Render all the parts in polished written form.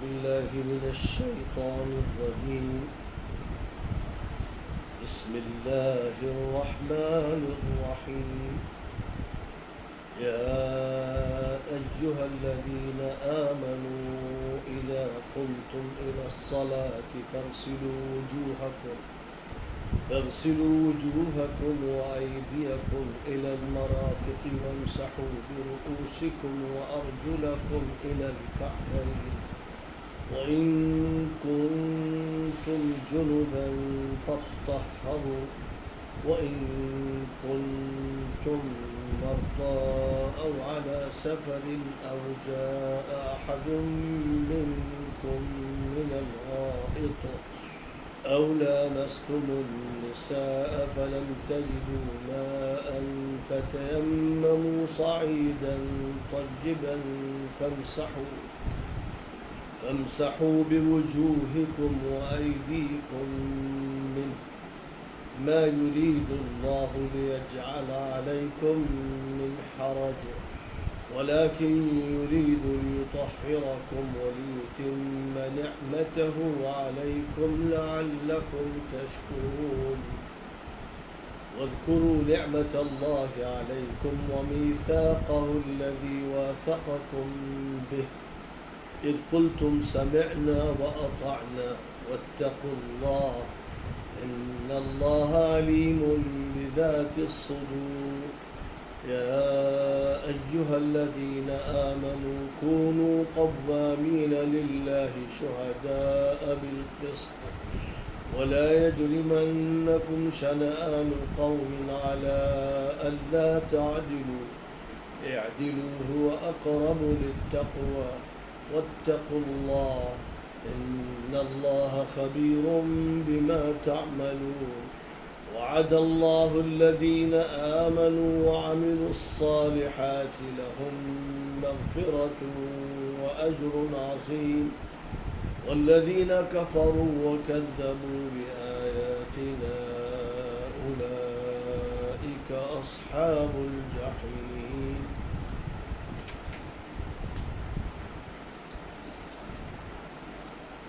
بالله من الشيطان الرجيم. بسم الله الرحمن الرحيم. يا أيها الذين آمنوا إذا قمتم إلى الصلاة فاغسلوا وجوهكم وأيديكم إلى المرافق وامسحوا برؤوسكم وأرجلكم إلى الكعبين وإن كنتم جنبا فاطهروا وإن كنتم مرضى أو على سفر أو جاء أحد منكم من الغائط أو لامستم النساء فلم تجدوا ماء فتيمموا صعيدا طيبا فامسحوا بوجوهكم وأيديكم منه ما يريد الله ليجعل عليكم من حرج ولكن يريد ليطهركم وليتم نعمته عليكم لعلكم تشكرون. واذكروا نعمة الله عليكم وميثاقه الذي واثقكم به إذ قلتم سمعنا وأطعنا واتقوا الله إن الله عليم بذات الصدور. يا أيها الذين آمنوا كونوا قوامين لله شهداء بالقسط ولا يجرمنكم شنآن قوم على ألا تعدلوا اعدلوا هو أقرب للتقوى واتقوا الله إن الله خبير بما تعملون. وعد الله الذين آمنوا وعملوا الصالحات لهم مغفرة وأجر عظيم والذين كفروا وكذبوا بآياتنا أولئك أصحاب الجحيم.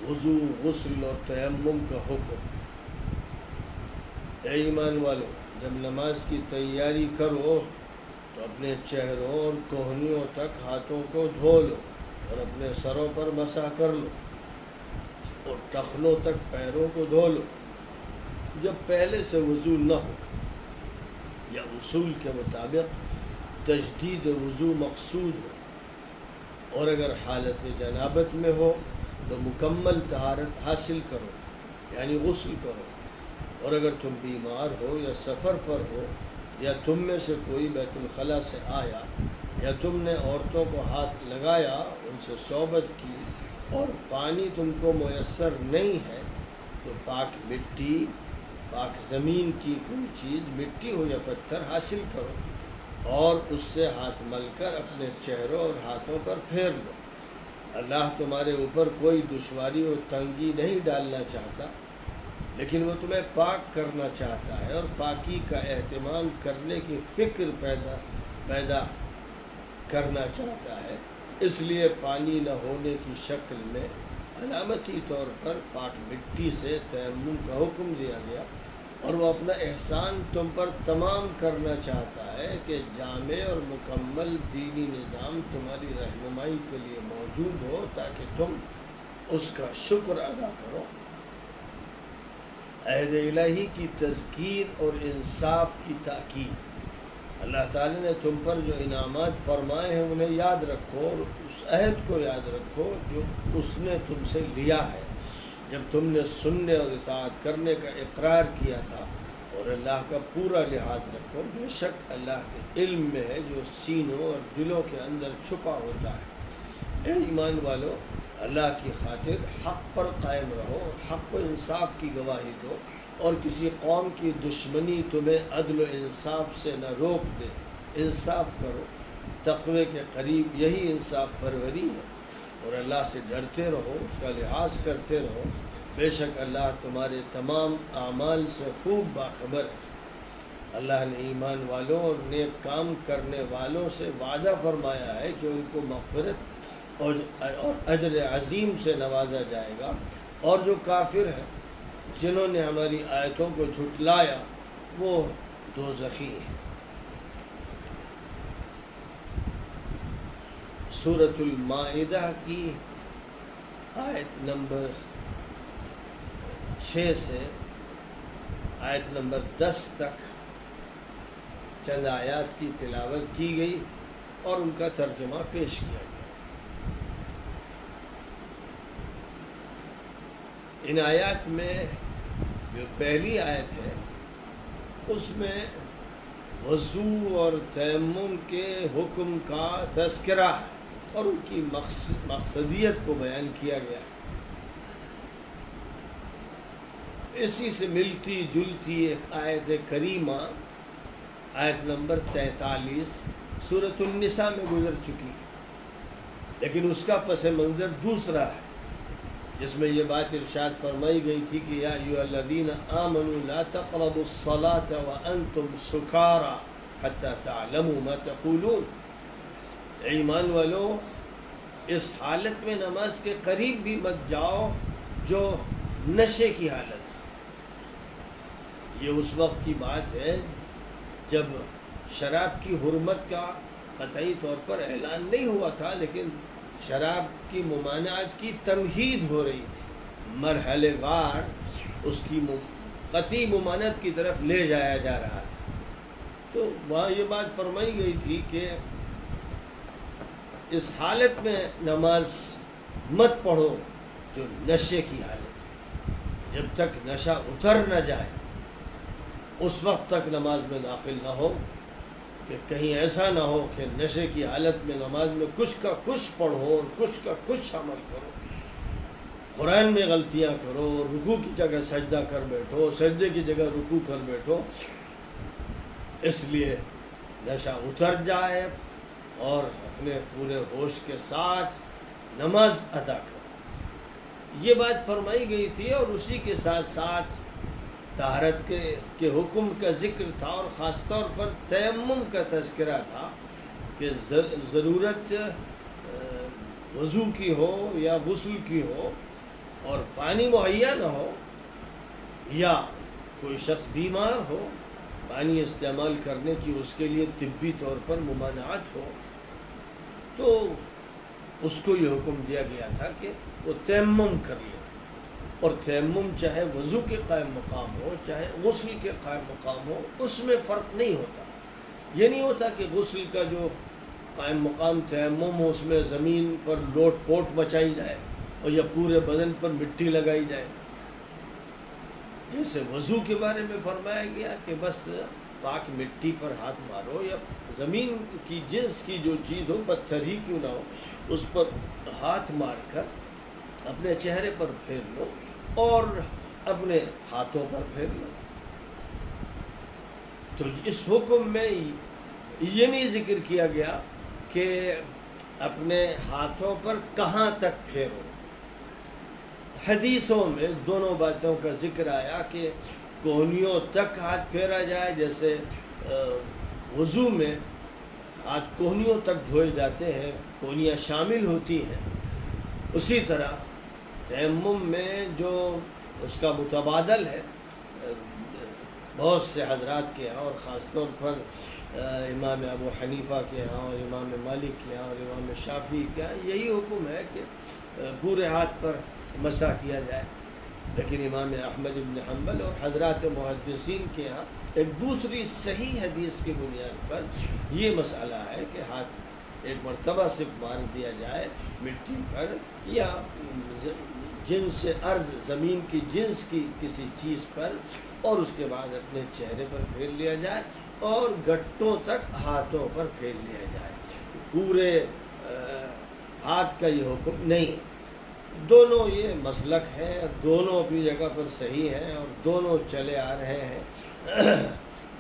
وضو، غسل اور تیمم کا حکم۔ اے ایمان والو، جب نماز کی تیاری کرو تو اپنے چہروں اور کوہنیوں تک ہاتھوں کو دھو لو اور اپنے سروں پر مسح کر لو اور ٹخنوں تک پیروں کو دھو لو۔ جب پہلے سے وضو نہ ہو یا اصول کے مطابق تجدید وضو مقصود ہو اور اگر حالت جنابت میں ہو تو مکمل طہارت حاصل کرو یعنی غسل کرو، اور اگر تم بیمار ہو یا سفر پر ہو یا تم میں سے کوئی بیت الخلاء سے آیا یا تم نے عورتوں کو ہاتھ لگایا، ان سے صحبت کی اور پانی تم کو میسر نہیں ہے تو پاک مٹی، پاک زمین کی کوئی چیز، مٹی ہو یا پتھر حاصل کرو اور اس سے ہاتھ مل کر اپنے چہروں اور ہاتھوں پر پھیر لو۔ اللہ تمہارے اوپر کوئی دشواری اور تنگی نہیں ڈالنا چاہتا، لیکن وہ تمہیں پاک کرنا چاہتا ہے اور پاکی کا اہتمام کرنے کی فکر پیدا کرنا چاہتا ہے۔ اس لیے پانی نہ ہونے کی شکل میں علامتی طور پر پاک مٹی سے تیمم کا حکم دیا گیا، اور وہ اپنا احسان تم پر تمام کرنا چاہتا ہے کہ جامع اور مکمل دینی نظام تمہاری رہنمائی کے لیے موجود ہو تاکہ تم اس کا شکر ادا کرو۔ عہد الہی کی تذکیر اور انصاف کی تاکید۔ اللہ تعالی نے تم پر جو انعامات فرمائے ہیں انہیں یاد رکھو اور اس عہد کو یاد رکھو جو اس نے تم سے لیا ہے جب تم نے سننے اور اطاعت کرنے کا اقرار کیا تھا، اور اللہ کا پورا لحاظ رکھو، بے شک اللہ کے علم میں ہے جو سینوں اور دلوں کے اندر چھپا ہوتا ہے۔ اے ایمان والو، اللہ کی خاطر حق پر قائم رہو، حق و انصاف کی گواہی دو، اور کسی قوم کی دشمنی تمہیں عدل و انصاف سے نہ روک دے۔ انصاف کرو، تقوی کے قریب یہی انصاف پروری ہے، اور اللہ سے ڈرتے رہو، اس کا لحاظ کرتے رہو، بے شک اللہ تمہارے تمام اعمال سے خوب باخبر ہے۔ اللہ نے ایمان والوں اور نیک کام کرنے والوں سے وعدہ فرمایا ہے کہ ان کو مغفرت اور اجر عظیم سے نوازا جائے گا، اور جو کافر ہیں جنہوں نے ہماری آیتوں کو جھٹلایا وہ دوزخی ہیں۔ سورۃ المائدہ کی آیت نمبر 6 سے آیت نمبر 10 تک چند آیات کی تلاوت کی گئی اور ان کا ترجمہ پیش کیا گیا۔ ان آیات میں جو پہلی آیت ہے اس میں وضو اور تیمم کے حکم کا تذکرہ ہے اور ان کی مقصدیت کو بیان کیا گیا ہے۔ اسی سے ملتی جلتی ایک آیت کریمہ آیت نمبر 43 سورۃ النساء میں گزر چکی ہے، لیکن اس کا پس منظر دوسرا ہے، جس میں یہ بات ارشاد فرمائی گئی تھی کہ یا ایھا الذین آمنوا لا تقربوا الصلاة وانتم سکارى حتی تعلموا ما تقولون۔ ایمان والو، اس حالت میں نماز کے قریب بھی مت جاؤ جو نشے کی حالت ہے۔ یہ اس وقت کی بات ہے جب شراب کی حرمت کا قطعی طور پر اعلان نہیں ہوا تھا، لیکن شراب کی ممانعت کی تمہید ہو رہی تھی، مرحلے وار اس کی قطعی ممانعت کی طرف لے جایا جا رہا تھا۔ تو وہاں یہ بات فرمائی گئی تھی کہ اس حالت میں نماز مت پڑھو جو نشے کی حالت ہے، جب تک نشہ اتر نہ جائے اس وقت تک نماز میں داخل نہ ہو، کہ کہیں ایسا نہ ہو کہ نشے کی حالت میں نماز میں کچھ کا کچھ پڑھو اور کچھ کا کچھ عمل کرو، قرآن میں غلطیاں کرو، رکوع کی جگہ سجدہ کر بیٹھو، سجدے کی جگہ رکوع کر بیٹھو۔ اس لیے نشہ اتر جائے اور اپنے پورے ہوش کے ساتھ نماز ادا کرو، یہ بات فرمائی گئی تھی۔ اور اسی کے ساتھ ساتھ طہارت کے حکم کا ذکر تھا، اور خاص طور پر تیمم کا تذکرہ تھا کہ ضرورت وضو کی ہو یا غسل کی ہو اور پانی مہیا نہ ہو، یا کوئی شخص بیمار ہو، پانی استعمال کرنے کی اس کے لیے طبی طور پر ممانعت ہو، تو اس کو یہ حکم دیا گیا تھا کہ وہ تیمم کر لے۔ اور تیمم چاہے وضو کے قائم مقام ہو چاہے غسل کے قائم مقام ہو، اس میں فرق نہیں ہوتا۔ یہ نہیں ہوتا کہ غسل کا جو قائم مقام تیمم ہو اس میں زمین پر لوٹ پوٹ مچائی جائے اور یا پورے بدن پر مٹی لگائی جائے۔ جیسے وضو کے بارے میں فرمایا گیا کہ بس پاک مٹی پر ہاتھ مارو، یا زمین کی جنس کی جو چیز ہو، پتھر ہی کیوں نہ ہو، اس پر ہاتھ مار کر اپنے چہرے پر پھیر لو اور اپنے ہاتھوں پر پھیر لو۔ تو اس حکم میں یہ نہیں ذکر کیا گیا کہ اپنے ہاتھوں پر کہاں تک پھیرو۔ حدیثوں میں دونوں باتوں کا ذکر آیا کہ کوہنیوں تک ہاتھ پھیرا جائے، جیسے وضو میں ہاتھ کوہنیوں تک دھوئے جاتے ہیں، کوہنیاں شامل ہوتی ہیں، اسی طرح تیمم میں جو اس کا متبادل ہے بہت سے حضرات کے یہاں، اور خاص طور پر امام ابو حنیفہ کے یہاں اور امام مالک کے یہاں اور امام شافعی کے یہاں یہی حکم ہے کہ پورے ہاتھ پر مسح کیا جائے۔ لیکن امام احمد بن حنبل اور حضرات محدثین کے یہاں ایک دوسری صحیح حدیث کی بنیاد پر یہ مسئلہ ہے کہ ہاتھ ایک مرتبہ صرف مار دیا جائے مٹی پر، یا جنس ارض زمین کی جنس کی کسی چیز پر، اور اس کے بعد اپنے چہرے پر پھیر لیا جائے اور گٹوں تک ہاتھوں پر پھیر لیا جائے۔ پورے ہاتھ کا یہ حکم نہیں۔ دونوں یہ مسلک ہے، دونوں اپنی جگہ پر صحیح ہیں اور دونوں چلے آ رہے ہیں،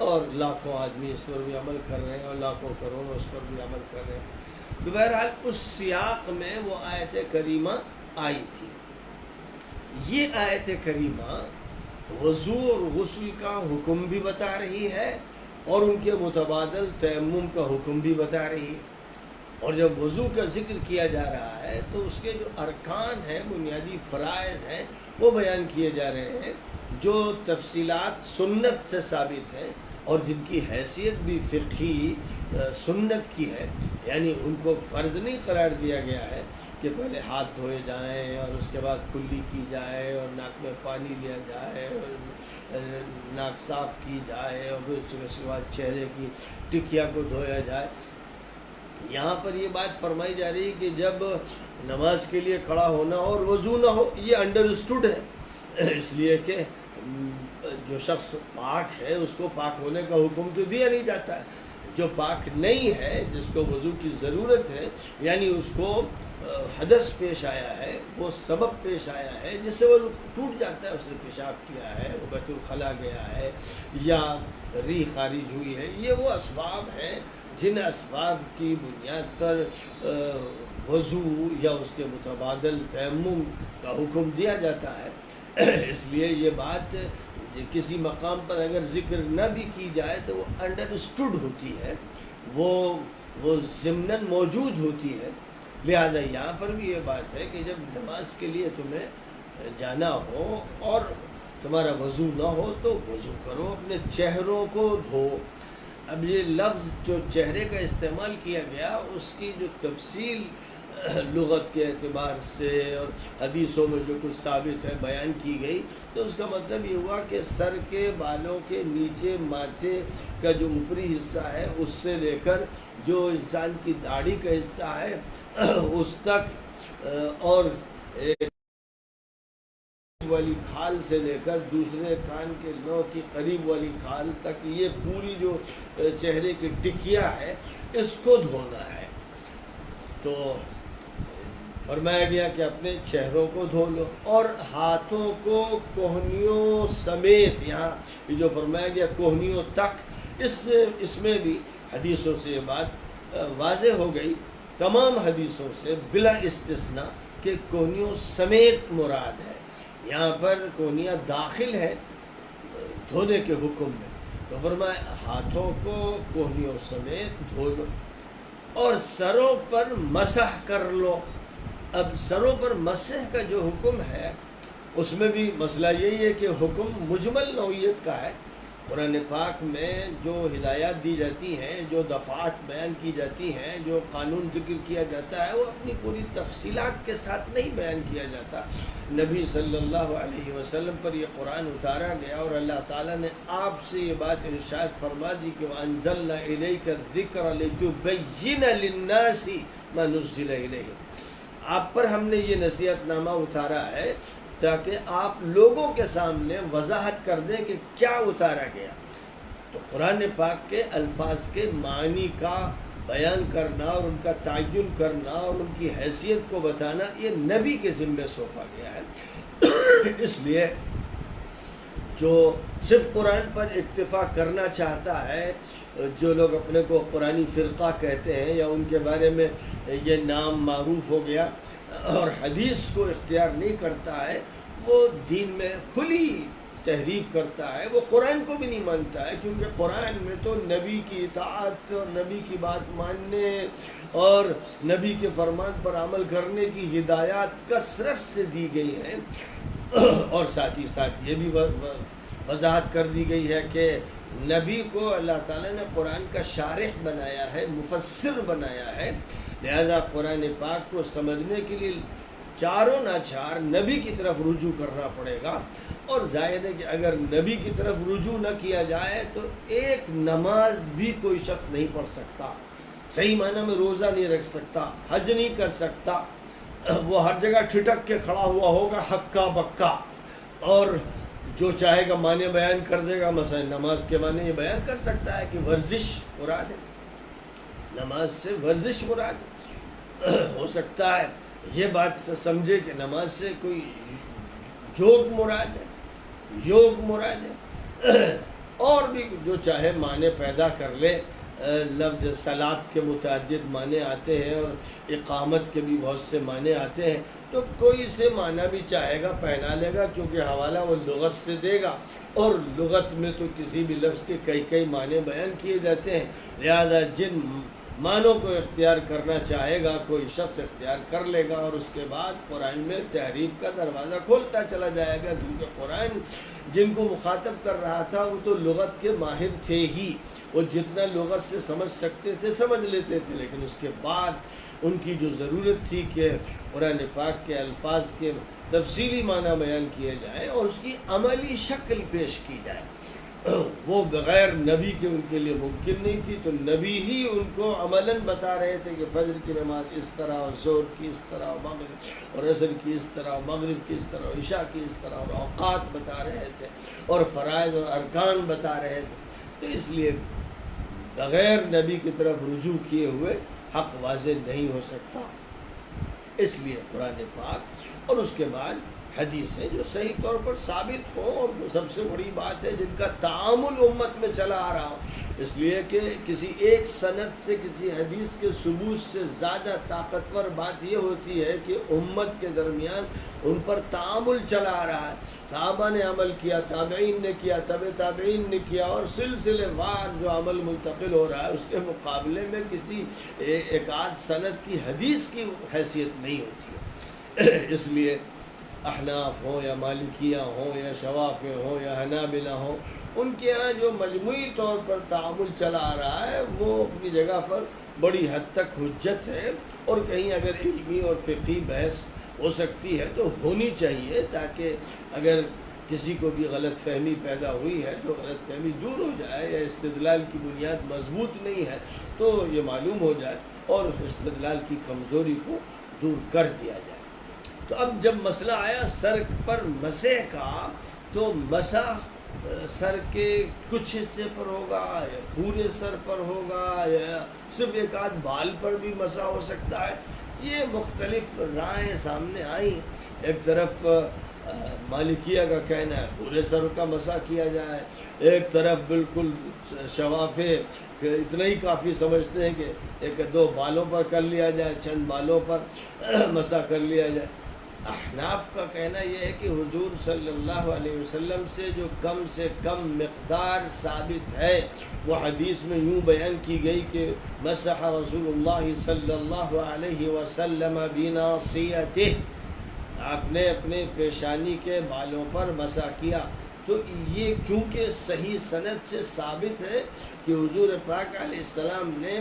اور لاکھوں آدمی اس پر بھی عمل کر رہے ہیں اور لاکھوں کروڑوں اس پر بھی عمل کر رہے ہیں۔ تو بہرحال اس سیاق میں وہ آیت کریمہ آئی تھی۔ یہ آیت کریمہ وضو اور غسل کا حکم بھی بتا رہی ہے اور ان کے متبادل تیمم کا حکم بھی بتا رہی ہے۔ اور جب وضو کا ذکر کیا جا رہا ہے تو اس کے جو ارکان ہیں، بنیادی فرائض ہیں، وہ بیان کیے جا رہے ہیں، جو تفصیلات سنت سے ثابت ہیں اور جن کی حیثیت بھی فقہی سنت کی ہے، یعنی ان کو فرض نہیں قرار دیا گیا ہے کہ پہلے ہاتھ دھوئے جائیں اور اس کے بعد کلی کی جائے اور ناک میں پانی لیا جائے اور ناک صاف کی جائے اور پھر اس کے بعد چہرے کی ٹکیا کو دھویا جائے۔ یہاں پر یہ بات فرمائی جا رہی ہے کہ جب نماز کے لیے کھڑا ہونا اور وضو نہ ہو، یہ انڈرسٹوڈ ہے، اس لیے کہ جو شخص پاک ہے اس کو پاک ہونے کا حکم تو دیا نہیں جاتا ہے، جو پاک نہیں ہے جس کو وضو کی ضرورت ہے، یعنی اس کو حدث پیش آیا ہے، وہ سبب پیش آیا ہے جس سے وہ ٹوٹ جاتا ہے، اس نے پیشاب کیا ہے، وہ بیت الخلا گیا ہے یا ریح خارج ہوئی ہے، یہ وہ اسباب ہیں جن اسباب کی بنیاد پر وضو یا اس کے متبادل تیمم کا حکم دیا جاتا ہے۔ اس لیے یہ بات کسی مقام پر اگر ذکر نہ بھی کی جائے تو وہ انڈرسٹوڈ ہوتی ہے، وہ ضمناً موجود ہوتی ہے۔ لہذا یہاں پر بھی یہ بات ہے کہ جب نماز کے لیے تمہیں جانا ہو اور تمہارا وضو نہ ہو تو وضو کرو، اپنے چہروں کو دھو۔ اب یہ لفظ جو چہرے کا استعمال کیا گیا اس کی جو تفصیل لغت کے اعتبار سے اور حدیثوں میں جو کچھ ثابت ہے بیان کی گئی، تو اس کا مطلب یہ ہوا کہ سر کے بالوں کے نیچے ماتھے کا جو اوپری حصہ ہے اس سے لے کر جو انسان کی داڑھی کا حصہ ہے اس تک، اور ایک والی کھال سے لے کر دوسرے کان کے نو کی قریب والی کھال تک، یہ پوری جو چہرے کی ٹکیا ہے اس کو دھونا ہے۔ تو فرمایا گیا کہ اپنے چہروں کو دھو لو اور ہاتھوں کو کوہنیوں سمیت، یہاں یہ جو فرمایا گیا کوہنیوں تک، اس میں بھی حدیثوں سے یہ بات واضح ہو گئی، تمام حدیثوں سے بلا استثناء کہ کوہنیوں سمیت مراد ہے۔ یہاں پر کوہنیاں داخل ہے دھونے کے حکم میں، تو فرمایا ہاتھوں کو کوہنیوں سمیت دھو لو اور سروں پر مسح کر لو۔ اب سروں پر مسح کا جو حکم ہے اس میں بھی مسئلہ یہی ہے کہ حکم مجمل نوعیت کا ہے۔ قرآن پاک میں جو ہدایات دی جاتی ہیں، جو دفعات بیان کی جاتی ہیں، جو قانون ذکر کیا جاتا ہے، وہ اپنی پوری تفصیلات کے ساتھ نہیں بیان کیا جاتا۔ نبی صلی اللہ علیہ وسلم پر یہ قرآن اتارا گیا اور اللہ تعالیٰ نے آپ سے یہ بات ارشاد فرما دی کہ وَأَنزَلْنَا إِلَيْكَ الذِّكْرَ لِتُبَيِّنَ لِلنَّاسِ مَا نُزِّلَ إِلَيْهِمْ، آپ پر ہم نے یہ نصیحت نامہ اتارا ہے تاکہ آپ لوگوں کے سامنے وضاحت کر دیں کہ کیا اتارا گیا۔ تو قرآن پاک کے الفاظ کے معنی کا بیان کرنا اور ان کا تعین کرنا اور ان کی حیثیت کو بتانا یہ نبی کے ذمے سونپا گیا ہے۔ اس لیے جو صرف قرآن پر اکتفا کرنا چاہتا ہے، جو لوگ اپنے کو قرآنی فرقہ کہتے ہیں یا ان کے بارے میں یہ نام معروف ہو گیا، اور حدیث کو اختیار نہیں کرتا ہے، وہ دین میں کھلی تحریف کرتا ہے، وہ قرآن کو بھی نہیں مانتا ہے، کیونکہ قرآن میں تو نبی کی اطاعت اور نبی کی بات ماننے اور نبی کے فرمان پر عمل کرنے کی ہدایات کثرت سے دی گئی ہیں، اور ساتھ ہی ساتھ یہ بھی وضاحت کر دی گئی ہے کہ نبی کو اللہ تعالیٰ نے قرآن کا شارح بنایا ہے، مفسر بنایا ہے، لہذا قرآن پاک کو سمجھنے کے لیے چاروں ناچار نبی کی طرف رجوع کرنا پڑے گا۔ اور ظاہر ہے کہ اگر نبی کی طرف رجوع نہ کیا جائے تو ایک نماز بھی کوئی شخص نہیں پڑھ سکتا، صحیح معنی میں روزہ نہیں رکھ سکتا، حج نہیں کر سکتا، وہ ہر جگہ ٹھٹک کے کھڑا ہوا ہوگا ہکا بکا، اور جو چاہے گا معنی بیان کر دے گا۔ مثلا نماز کے معنی یہ بیان کر سکتا ہے کہ ورزش مراد ہے، نماز سے ورزش مراد ہو سکتا ہے، یہ بات سمجھے کہ نماز سے کوئی جوگ مراد ہے، یوگ مراد ہے، اور بھی جو چاہے معنی پیدا کر لے۔ لفظ صلاۃ کے متعدد معنی آتے ہیں اور اقامت کے بھی بہت سے معنی آتے ہیں، تو کوئی سے معنی بھی چاہے گا پہنا لے گا، کیونکہ حوالہ وہ لغت سے دے گا، اور لغت میں تو کسی بھی لفظ کے کئی معنی بیان کیے جاتے ہیں۔ لہذا جن معنوں کو اختیار کرنا چاہے گا کوئی شخص اختیار کر لے گا، اور اس کے بعد قرآن میں تحریف کا دروازہ کھولتا چلا جائے گا، کیونکہ قرآن جن کو مخاطب کر رہا تھا وہ تو لغت کے ماہر تھے ہی، وہ جتنا لغت سے سمجھ سکتے تھے سمجھ لیتے تھے، لیکن اس کے بعد ان کی جو ضرورت تھی کہ قرآن پاک کے الفاظ کے تفصیلی معنی بیان کیے جائیں اور اس کی عملی شکل پیش کی جائے، وہ بغیر نبی کے ان کے لیے ممکن نہیں تھی، تو نبی ہی ان کو عملاً بتا رہے تھے کہ فجر کی نماز اس طرح، اور ظہر کی اس طرح، اور مغرب اور عصر کی اس طرح، اور مغرب کی اس طرح، اور عشاء کی اس طرح، اور اوقات بتا رہے تھے، اور فرائض اور ارکان بتا رہے تھے۔ تو اس لیے بغیر نبی کی طرف رجوع کیے ہوئے حق واضح نہیں ہو سکتا، اس لیے قرآن پاک اور اس کے بعد حدیث ہے جو صحیح طور پر ثابت ہو، اور وہ سب سے بڑی بات ہے جن کا تعامل امت میں چلا آ رہا ہو، اس لیے کہ کسی ایک سند سے کسی حدیث کے ثبوت سے زیادہ طاقتور بات یہ ہوتی ہے کہ امت کے درمیان ان پر تعامل چلا آ رہا ہے، صحابہ نے عمل کیا، تابعین نے کیا، تبع تابعین نے کیا، اور سلسلے وار جو عمل منتقل ہو رہا ہے اس کے مقابلے میں کسی ایک آدھ سند کی حدیث کی حیثیت نہیں ہوتی ہے۔ اس لیے احناف ہوں یا مالکیہ ہوں یا شوافع ہوں یا حنابلہ ہوں، ان کے ہاں جو مجموعی طور پر تعامل چلا آ رہا ہے وہ اپنی جگہ پر بڑی حد تک حجت ہے، اور کہیں اگر علمی اور فقہی بحث ہو سکتی ہے تو ہونی چاہیے، تاکہ اگر کسی کو بھی غلط فہمی پیدا ہوئی ہے تو غلط فہمی دور ہو جائے، یا استدلال کی بنیاد مضبوط نہیں ہے تو یہ معلوم ہو جائے اور استدلال کی کمزوری کو دور کر دیا جائے۔ تو اب جب مسئلہ آیا سر پر مسح کا، تو مسح سر کے کچھ حصے پر ہوگا یا پورے سر پر ہوگا یا صرف ایک آدھ بال پر بھی مسح ہو سکتا ہے، یہ مختلف رائیں سامنے آئیں۔ ایک طرف مالکیہ کا کہنا ہے پورے سر کا مسح کیا جائے، ایک طرف بالکل شوافع کہ اتنا ہی کافی سمجھتے ہیں کہ ایک دو بالوں پر کر لیا جائے، چند بالوں پر مسح کر لیا جائے۔ احناف کا کہنا یہ ہے کہ حضور صلی اللہ علیہ وسلم سے کم مقدار ثابت ہے، وہ حدیث میں یوں بیان کی گئی کہ مسح رسول اللہ صلی اللہ علیہ وسلم بناصیتہ، آپ نے اپنے پیشانی کے بالوں پر مسح کیا۔ تو یہ چونکہ صحیح سند سے ثابت ہے کہ حضور پاک علیہ السلام نے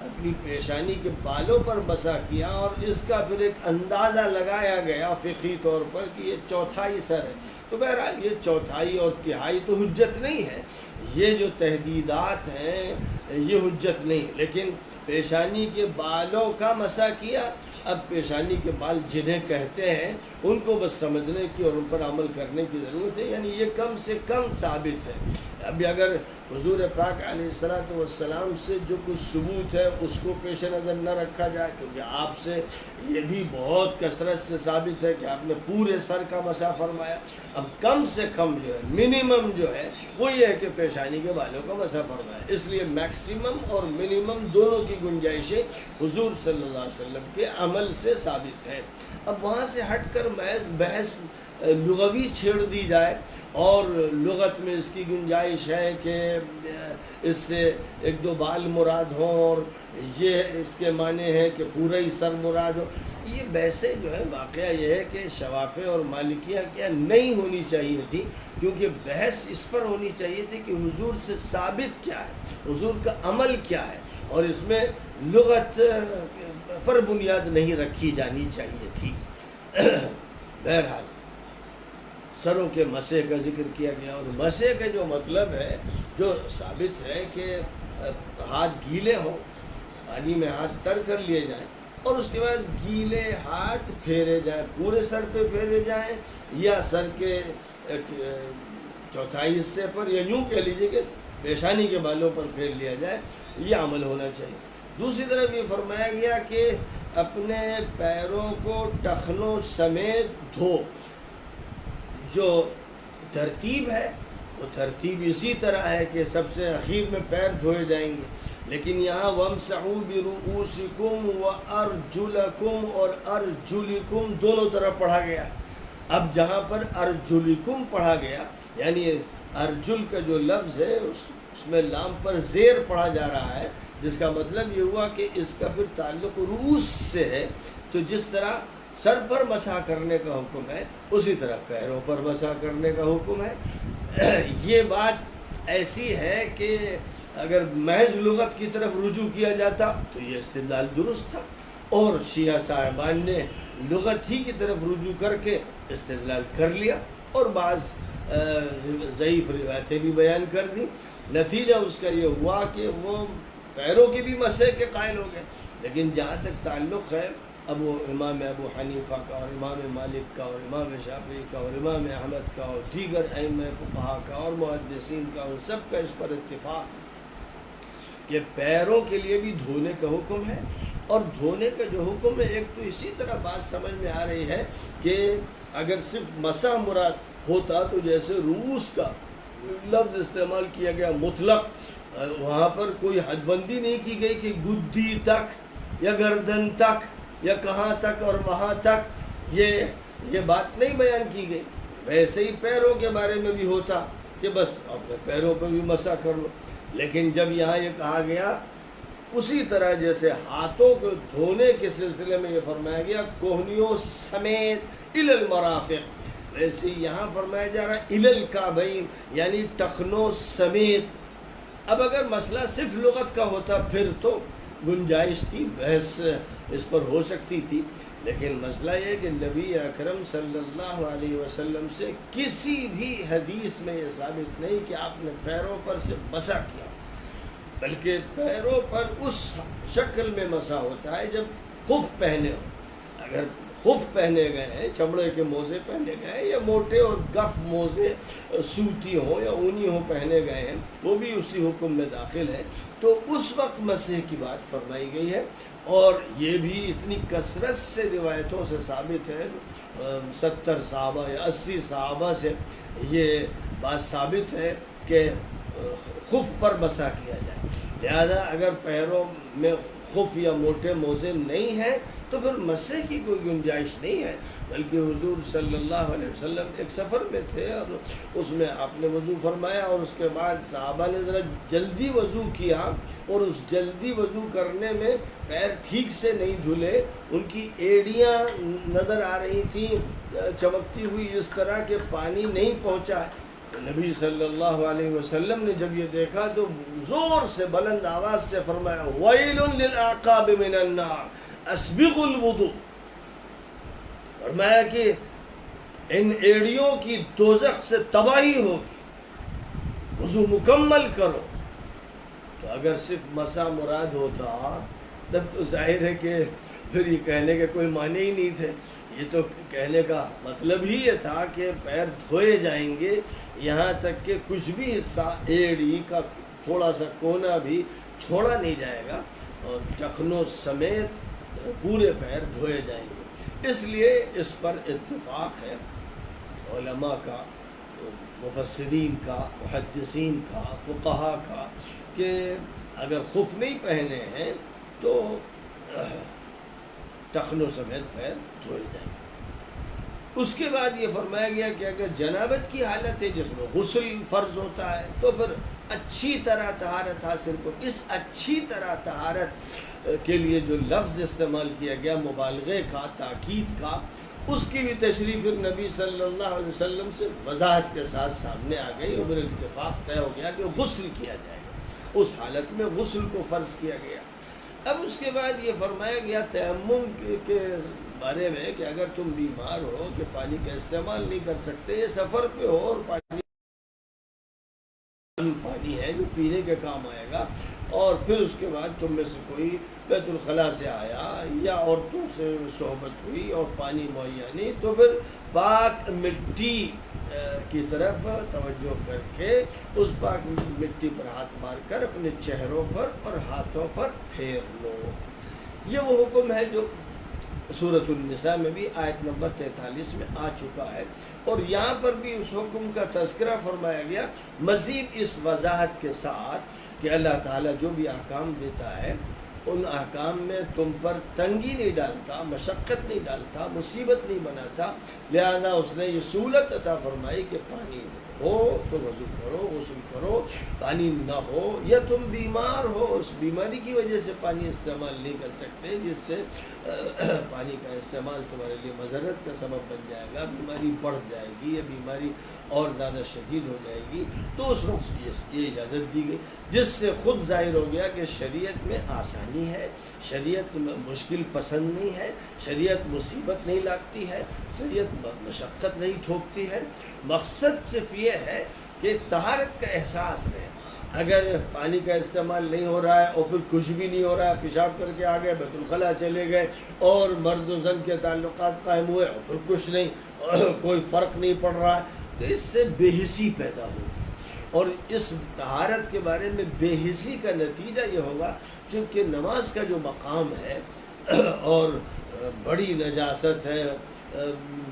اپنی پیشانی کے بالوں پر مسح کیا، اور اس کا پھر ایک اندازہ لگایا گیا فقہی طور پر کہ یہ چوتھائی سر ہے، تو بہرحال یہ چوتھائی اور تہائی تو حجت نہیں ہے، یہ جو تحدیدات ہیں یہ حجت نہیں، لیکن پیشانی کے بالوں کا مسح کیا۔ اب پیشانی کے بال جنہیں کہتے ہیں ان کو بس سمجھنے کی اور ان پر عمل کرنے کی ضرورت ہے، یعنی یہ کم سے کم ثابت ہے۔ ابھی اگر حضور پاک علیہ السلام سے جو کچھ ثبوت ہے اس کو پیش نظر نہ رکھا جائے، کیونکہ آپ سے یہ بھی بہت کثرت سے ثابت ہے کہ آپ نے پورے سر کا مسح فرمایا، اب کم سے کم جو ہے منیمم جو ہے وہ یہ ہے کہ پیشانی کے بالوں کا مسح فرمایا، اس لیے میکسیمم اور منیمم دونوں کی گنجائشیں حضور صلی اللہ علیہ وسلم کے عمل سے ثابت ہے۔ اب وہاں سے ہٹ کر محض بحث لغوی چھیڑ دی جائے، اور لغت میں اس کی گنجائش ہے کہ اس سے ایک دو بال مراد ہوں، اور یہ اس کے معنی ہے کہ پورا ہی سر مراد ہو، یہ بحثیں جو ہے واقعہ یہ ہے کہ شوافع اور مالکیہ کیا نہیں ہونی چاہیے تھی، کیونکہ بحث اس پر ہونی چاہیے تھی کہ حضور سے ثابت کیا ہے، حضور کا عمل کیا ہے، اور اس میں لغت پر بنیاد نہیں رکھی جانی چاہیے تھی۔ بہرحال سروں کے مسح کا ذکر کیا گیا، اور مسح کا جو مطلب ہے جو ثابت ہے کہ ہاتھ گیلے ہوں، پانی میں ہاتھ تر کر لیے جائیں، اور اس کے بعد گیلے ہاتھ پھیرے جائیں، پورے سر پہ پھیرے جائیں یا سر کے چوتھائی حصے پر، یا یوں کہہ لیجیے کہ پیشانی کے بالوں پر پھیر لیا جائے، یہ عمل ہونا چاہیے۔ دوسری طرف یہ فرمایا گیا کہ اپنے پیروں کو ٹخنوں سمیت دھو، جو ترتیب ہے وہ ترتیب اسی طرح ہے کہ سب سے اخیر میں پیر دھوئے جائیں گے، لیکن یہاں وَامْسَحُوا بِرُؤُوسِكُمْ وَأَرْجُلَكُمْ اور أَرْجُلِكُمْ دونوں طرف پڑھا گیا۔ اب جہاں پر أَرْجُلِكُمْ پڑھا گیا، یعنی ارجل کا جو لفظ ہے اس میں لام پر زیر پڑھا جا رہا ہے، جس کا مطلب یہ ہوا کہ اس کا پھر تعلق رؤوس سے ہے، تو جس طرح سر پر مسح کرنے کا حکم ہے اسی طرح پیروں پر مسح کرنے کا حکم ہے۔ یہ بات ایسی ہے کہ اگر محض لغت کی طرف رجوع کیا جاتا تو یہ استدلال درست تھا، اور شیعہ صاحبان نے لغت ہی کی طرف رجوع کر کے استدلال کر لیا اور بعض ضعیف روایتیں بھی بیان کر دیں۔ نتیجہ اس کا یہ ہوا کہ وہ پیروں کی بھی مسح کے قائل ہو گئے۔ لیکن جہاں تک تعلق ہے امام ابو حنیفہ کا اور امام مالک کا اور امام شافعی کا اور امام احمد کا اور دیگر ائمہ فقہا کا اور محدثین کا، ان سب کا اس پر اتفاق ہے کہ پیروں کے لیے بھی دھونے کا حکم ہے۔ اور دھونے کا جو حکم ہے، ایک تو اسی طرح بات سمجھ میں آ رہی ہے کہ اگر صرف مسح مراد ہوتا تو جیسے رؤوس کا لفظ استعمال کیا گیا مطلق، وہاں پر کوئی حد بندی نہیں کی گئی کہ گدھی تک یا گردن تک یا کہاں تک اور وہاں تک، یہ بات نہیں بیان کی گئی۔ ویسے ہی پیروں کے بارے میں بھی ہوتا کہ بس اپنے پیروں پہ بھی مسح کر لو، لیکن جب یہاں یہ کہا گیا اسی طرح جیسے ہاتھوں کو دھونے کے سلسلے میں یہ فرمایا گیا کوہنیوں سمیت الی المرافق، ویسے یہاں فرمایا جا رہا ہے الی الکعبین، یعنی ٹخنوں سمیت۔ اب اگر مسئلہ صرف لغت کا ہوتا پھر تو گنجائش تھی، بحث اس پر ہو سکتی تھی، لیکن مسئلہ یہ کہ نبی اکرم صلی اللہ علیہ وسلم سے کسی بھی حدیث میں یہ ثابت نہیں کہ آپ نے پیروں پر سے مسح کیا، بلکہ پیروں پر اس شکل میں مسح ہوتا ہے جب خف پہنے ہو۔ اگر خف پہنے گئے ہیں، چمڑے کے موزے پہنے گئے ہیں، یا موٹے اور گف موزے سوتی ہوں یا اونی ہوں پہنے گئے ہیں، وہ بھی اسی حکم میں داخل ہے، تو اس وقت مسح کی بات فرمائی گئی ہے۔ اور یہ بھی اتنی کثرت سے روایتوں سے ثابت ہے، 70 صحابہ یا 80 صحابہ سے یہ بات ثابت ہے کہ خف پر مسح کیا جائے۔ لہذا اگر پیروں میں خف یا موٹے موزے نہیں ہیں تو پھر مسح کی کوئی گنجائش نہیں ہے، بلکہ حضور صلی اللہ علیہ وسلم ایک سفر میں تھے اور اس میں آپ نے وضو فرمایا، اور اس کے بعد صحابہ نے ذرا جلدی وضو کیا، اور اس جلدی وضو کرنے میں پیر ٹھیک سے نہیں دھلے، ان کی ایڑیاں نظر آ رہی تھیں چمکتی ہوئی اس طرح کہ پانی نہیں پہنچا۔ نبی صلی اللہ علیہ وسلم نے جب یہ دیکھا تو زور سے بلند آواز سے فرمایا وَيْلٌ لِلْأَعْقَابِ مِنَ النَّارِ أَسْبِغُوا الْوُضُوءَ، فرمایا کہ ان ایڑیوں کی دوزخ سے تباہی ہوگی، وضو مکمل کرو۔ تو اگر صرف مسح مراد ہوتا تب تو ظاہر ہے کہ پھر یہ کہنے کے کوئی معنی ہی نہیں تھے، یہ تو کہنے کا مطلب ہی یہ تھا کہ پیر دھوئے جائیں گے، یہاں تک کہ کچھ بھی حصہ ایڑی کا تھوڑا سا کونا بھی چھوڑا نہیں جائے گا، اور ٹخنوں سمیت پورے پیر دھوئے جائیں گے۔ اس لیے اس پر اتفاق ہے علماء کا، مفسرین کا، محدثین کا، فقہا کا، کہ اگر خف نہیں پہنے ہیں تو ٹخنوں سمیت پیر دھوئے جائیں گے۔ اس کے بعد یہ فرمایا گیا کہ اگر جنابت کی حالت ہے جس میں غسل فرض ہوتا ہے تو پھر اچھی طرح طہارت حاصل کو۔ اس اچھی طرح طہارت کے لیے جو لفظ استعمال کیا گیا مبالغے کا، تاکید کا، اس کی بھی تشریح پھر نبی صلی اللہ علیہ وسلم سے وضاحت کے ساتھ سامنے آ گئی، اور پھر اتفاق طے ہو گیا کہ غسل کیا جائے گا۔ اس حالت میں غسل کو فرض کیا گیا۔ اب اس کے بعد یہ فرمایا گیا تیمم کے بارے میں کہ اگر تم بیمار ہو کہ پانی کا استعمال نہیں کر سکتے، سفر پہ ہو اور پانی ہے جو پینے کے کام آئے گا، اور پھر اس کے بعد تم میں سے کوئی بیت الخلاء سے آیا یا عورتوں سے صحبت ہوئی اور پانی مہیا نہیں، تو پھر پاک مٹی کی طرف توجہ کر کے اس پاک مٹی پر ہاتھ مار کر اپنے چہروں پر اور ہاتھوں پر پھیر لو۔ یہ وہ حکم ہے جو سورۃ النساء میں بھی آیت نمبر 43 میں آ چکا ہے، اور یہاں پر بھی اس حکم کا تذکرہ فرمایا گیا، مزید اس وضاحت کے ساتھ کہ اللہ تعالیٰ جو بھی احکام دیتا ہے ان احکام میں تم پر تنگی نہیں ڈالتا، مشقت نہیں ڈالتا، مصیبت نہیں بناتا، لہذا اس نے یہ سہولت عطا فرمائی کہ پانی ہو تو وضو کرو، غسل کرو، پانی نہ ہو یا تم بیمار ہو، اس بیماری کی وجہ سے پانی استعمال نہیں کر سکتے، جس سے پانی کا استعمال تمہارے لیے مضرت کا سبب بن جائے گا، بیماری بڑھ جائے گی یا بیماری اور زیادہ شدید ہو جائے گی، تو اس وقت یہ اجازت دی گئی، جس سے خود ظاہر ہو گیا کہ شریعت میں آسانی ہے، شریعت مشکل پسند نہیں ہے، شریعت مصیبت نہیں لاتی ہے، شریعت مشقت نہیں ٹھوکتی ہے، مقصد صرف یہ ہے کہ طہارت کا احساس رہے۔ اگر پانی کا استعمال نہیں ہو رہا ہے اور پھر کچھ بھی نہیں ہو رہا ہے، پیشاب کر کے آ گئے، بیت الخلاء چلے گئے اور مرد و زن کے تعلقات قائم ہوئے اور پھر کچھ نہیں، کوئی فرق نہیں پڑ رہا ہے، تو اس سے بے حسی پیدا ہوگی، اور اس طہارت کے بارے میں بے حسی کا نتیجہ یہ ہوگا، چونکہ نماز کا جو مقام ہے اور بڑی نجاست ہے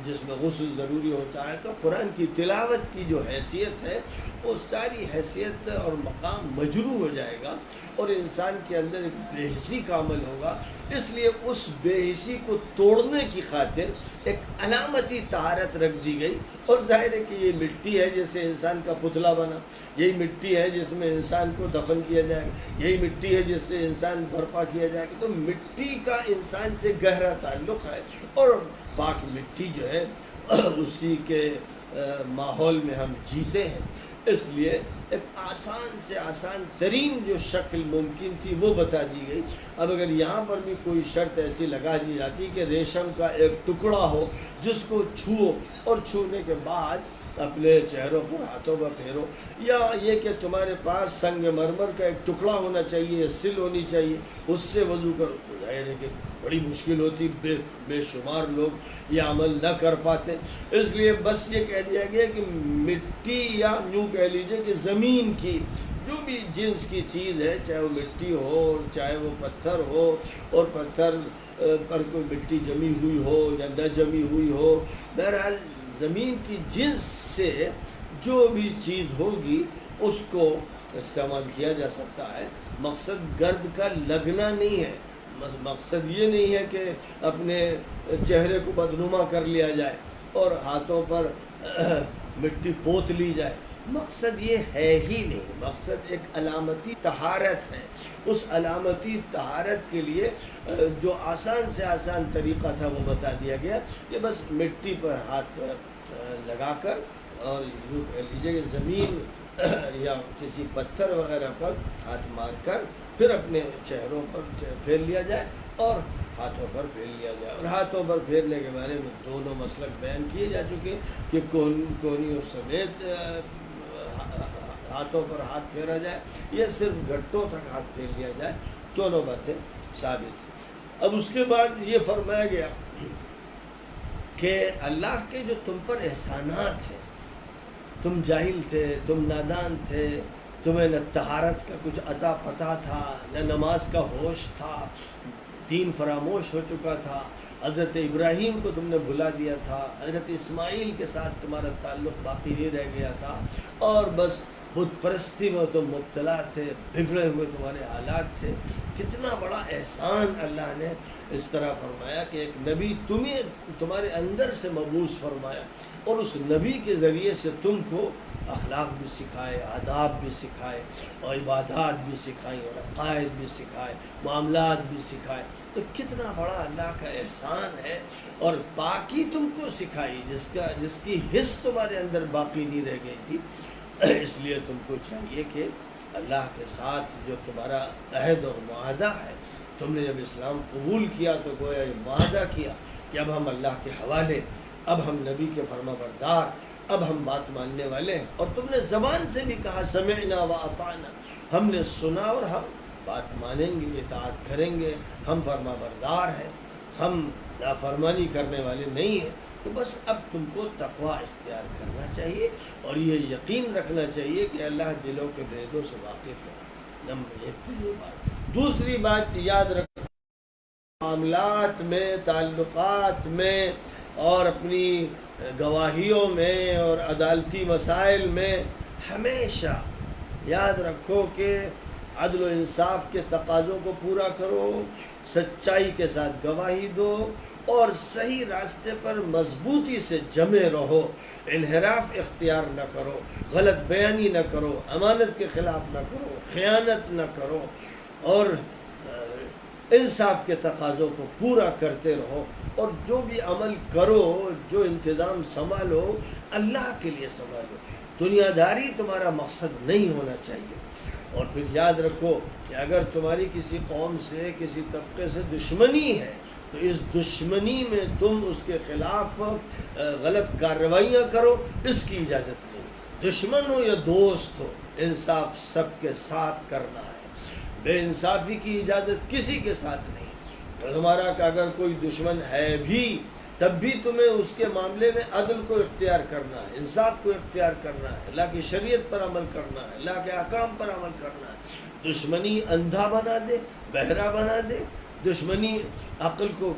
جس میں غسل ضروری ہوتا ہے، تو قرآن کی تلاوت کی جو حیثیت ہے وہ ساری حیثیت اور مقام مجروح ہو جائے گا، اور انسان کے اندر ایک بے حسی کا عمل ہوگا۔ اس لیے اس بے حسی کو توڑنے کی خاطر ایک علامتی طہارت رکھ دی گئی، اور ظاہر ہے کہ یہ مٹی ہے جس سے انسان کا پتلا بنا، یہی مٹی ہے جس میں انسان کو دفن کیا جائے گا، یہی مٹی ہے جس سے انسان برپا کیا جائے گا، تو مٹی کا انسان سے گہرا تعلق ہے، اور پاک مٹی جو ہے اسی کے ماحول میں ہم جیتے ہیں، اس لیے ایک آسان سے آسان ترین جو شکل ممکن تھی وہ بتا دی گئی۔ اب اگر یہاں پر بھی کوئی شرط ایسی لگا دی جاتی کہ ریشم کا ایک ٹکڑا ہو جس کو چھو، اور چھونے کے بعد اپنے چہروں پر ہاتھوں پر پھیرو، یا یہ کہ تمہارے پاس سنگ مرمر کا ایک ٹکڑا ہونا چاہیے، سل ہونی چاہیے، اس سے وضو کرو، تو ظاہر ہے کہ بڑی مشکل ہوتی، بے شمار لوگ یہ عمل نہ کر پاتے، اس لیے بس یہ کہہ دیا گیا کہ مٹی، یا یوں کہہ لیجئے کہ زمین کی جو بھی جنس کی چیز ہے، چاہے وہ مٹی ہو، چاہے وہ پتھر ہو، اور پتھر پر کوئی مٹی جمی ہوئی ہو یا نہ جمی ہوئی ہو، بہرحال زمین کی جنس سے جو بھی چیز ہوگی اس کو استعمال کیا جا سکتا ہے۔ مقصد گرد کا لگنا نہیں ہے، مقصد یہ نہیں ہے کہ اپنے چہرے کو بدنما کر لیا جائے اور ہاتھوں پر مٹی پوت لی جائے، مقصد یہ ہے ہی نہیں، مقصد ایک علامتی طہارت ہے۔ اس علامتی طہارت کے لیے جو آسان سے آسان طریقہ تھا وہ بتا دیا گیا کہ بس مٹی پر ہاتھ لگا کر، اور یوں کہہ لیجیے کہ زمین یا کسی پتھر وغیرہ پر ہاتھ مار کر پھر اپنے چہروں پر پھیر لیا جائے اور ہاتھوں پر پھیر لیا جائے، اور ہاتھوں پر پھیرنے کے بارے میں دونوں مسلک بیان کیے جا چکے کہ کونیوں سمیت ہاتھوں پر ہاتھ پھیرا جائے یا صرف گھٹوں تک ہاتھ پھیر لیا جائے، دونوں باتیں ثابت ہیں۔ اب اس کے بعد یہ فرمایا گیا کہ اللہ کے جو تم پر احسانات ہیں، تم جاہل تھے، تم نادان تھے، تمہیں نہ طہارت کا کچھ عطا پتہ تھا، نہ نماز کا ہوش تھا، دین فراموش ہو چکا تھا، حضرت ابراہیم کو تم نے بھلا دیا تھا، حضرت اسماعیل کے ساتھ تمہارا تعلق باقی نہیں رہ گیا تھا، اور بس بت پرستی میں تم مبتلا تھے، بگڑے ہوئے تمہارے حالات تھے۔ کتنا بڑا احسان اللہ نے اس طرح فرمایا کہ ایک نبی تمہارے اندر سے مبعوث فرمایا، اور اس نبی کے ذریعے سے تم کو اخلاق بھی سکھائے، آداب بھی سکھائے، اور عبادات بھی سکھائیں، اور عقائد بھی سکھائے، معاملات بھی سکھائے، تو کتنا بڑا اللہ کا احسان ہے، اور پاکی تم کو سکھائی جس کی حس تمہارے اندر باقی نہیں رہ گئی تھی۔ اس لیے تم کو چاہیے کہ اللہ کے ساتھ جو تمہارا عہد اور معاہدہ ہے، تم نے جب اسلام قبول کیا تو گویا یہ معاہدہ کیا کہ اب ہم اللہ کے حوالے، اب ہم نبی کے فرما بردار، اب ہم بات ماننے والے ہیں، اور تم نے زبان سے بھی کہا سمعنا و اطعنا، ہم نے سنا اور ہم بات مانیں گے، اطاعت کریں گے، ہم فرما بردار ہیں، ہم نافرمانی کرنے والے نہیں ہیں۔ تو بس اب تم کو تقوی اختیار کرنا چاہیے، اور یہ یقین رکھنا چاہیے کہ اللہ دلوں کے بھیدوں سے واقف ہے۔ نمبر ایک تو یہ بات۔ دوسری بات یاد رکھنا، معاملات میں، تعلقات میں، اور اپنی گواہیوں میں اور عدالتی مسائل میں ہمیشہ یاد رکھو کہ عدل و انصاف کے تقاضوں کو پورا کرو، سچائی کے ساتھ گواہی دو اور صحیح راستے پر مضبوطی سے جمے رہو، انحراف اختیار نہ کرو، غلط بیانی نہ کرو، امانت کے خلاف نہ کرو، خیانت نہ کرو، اور انصاف کے تقاضوں کو پورا کرتے رہو، اور جو بھی عمل کرو، جو انتظام سنبھالو، اللہ کے لیے سنبھالو، دنیا داری تمہارا مقصد نہیں ہونا چاہیے۔ اور پھر یاد رکھو کہ اگر تمہاری کسی قوم سے، کسی طبقے سے دشمنی ہے تو اس دشمنی میں تم اس کے خلاف غلط کارروائیاں کرو، اس کی اجازت نہیں۔ دشمن ہو یا دوست ہو، انصاف سب کے ساتھ کرنا ہے، بے انصافی کی اجازت کسی کے ساتھ نہیں۔ اور تمہارا کہ اگر کوئی دشمن ہے بھی تب بھی تمہیں اس کے معاملے میں عدل کو اختیار کرنا ہے، انصاف کو اختیار کرنا ہے، اللہ کی شریعت پر عمل کرنا ہے، اللہ کے احکام پر عمل کرنا ہے۔ دشمنی اندھا بنا دے، بہرا بنا دے، دشمنی عقل کو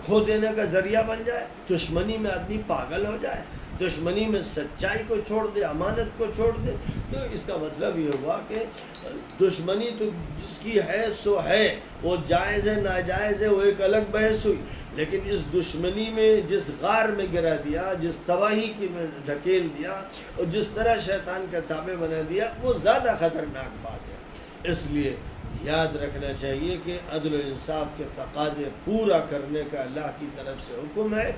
کھو دینے کا ذریعہ بن جائے، دشمنی میں آدمی پاگل ہو جائے، دشمنی میں سچائی کو چھوڑ دے، امانت کو چھوڑ دے، تو اس کا مطلب یہ ہوا کہ دشمنی تو جس کی ہے سو ہے، وہ جائز ہے ناجائز ہے وہ ایک الگ بحث ہوئی، لیکن اس دشمنی میں جس غار میں گرا دیا، جس تباہی کی میں ڈھکیل دیا اور جس طرح شیطان کا تابع بنا دیا، وہ زیادہ خطرناک بات ہے۔ اس لیے یاد رکھنا چاہیے کہ عدل و انصاف کے تقاضے پورا کرنے کا اللہ کی طرف سے حکم ہے،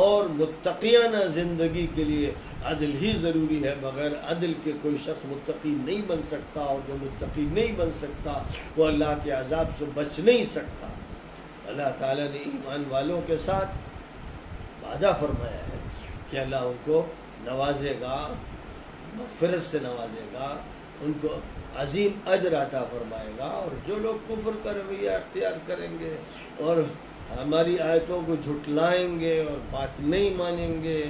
اور متقیانہ زندگی کے لیے عدل ہی ضروری ہے، بغیر عدل کے کوئی شخص متقی نہیں بن سکتا، اور جو متقی نہیں بن سکتا وہ اللہ کے عذاب سے بچ نہیں سکتا۔ اللہ تعالیٰ نے ایمان والوں کے ساتھ وعدہ فرمایا ہے کہ اللہ ان کو نوازے گا، مغفرت سے نوازے گا، ان کو عظیم اجر عطا فرمائے گا، اور جو لوگ کفر کا رویہ اختیار کریں گے اور ہماری آیتوں کو جھٹلائیں گے اور بات نہیں مانیں گے،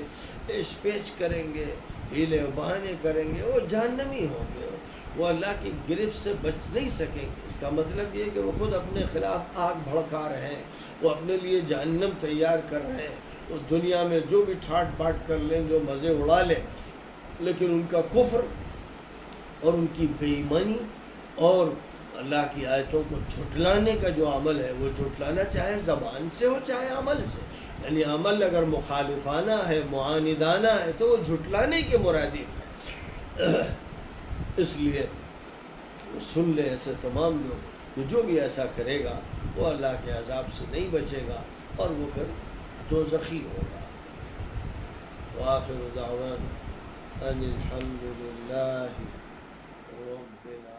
پیش پیچ کریں گے، ہیلے و بہانے کریں گے، وہ جہنمی ہوں گے، وہ اللہ کی گرفت سے بچ نہیں سکیں گے۔ اس کا مطلب یہ ہے کہ وہ خود اپنے خلاف آگ بھڑکا رہے ہیں، وہ اپنے لیے جہنم تیار کر رہے ہیں، وہ دنیا میں جو بھی ٹھاٹ باٹ کر لیں، جو مزے اڑا لیں، لیکن ان کا کفر اور ان کی بے ایمانی اور اللہ کی آیتوں کو جھٹلانے کا جو عمل ہے، وہ جھٹلانا چاہے زبان سے ہو چاہے عمل سے، یعنی عمل اگر مخالفانہ ہے، معاندانہ ہے، تو وہ جھٹلانے کے مرادف ہے۔ اس لیے وہ سن لے ایسے تمام لوگ کہ جو بھی ایسا کرے گا وہ اللہ کے عذاب سے نہیں بچے گا اور وہ پھر دوزخی ہوگا۔ وآخر دعوانا ان الحمد للہ رب العالمین۔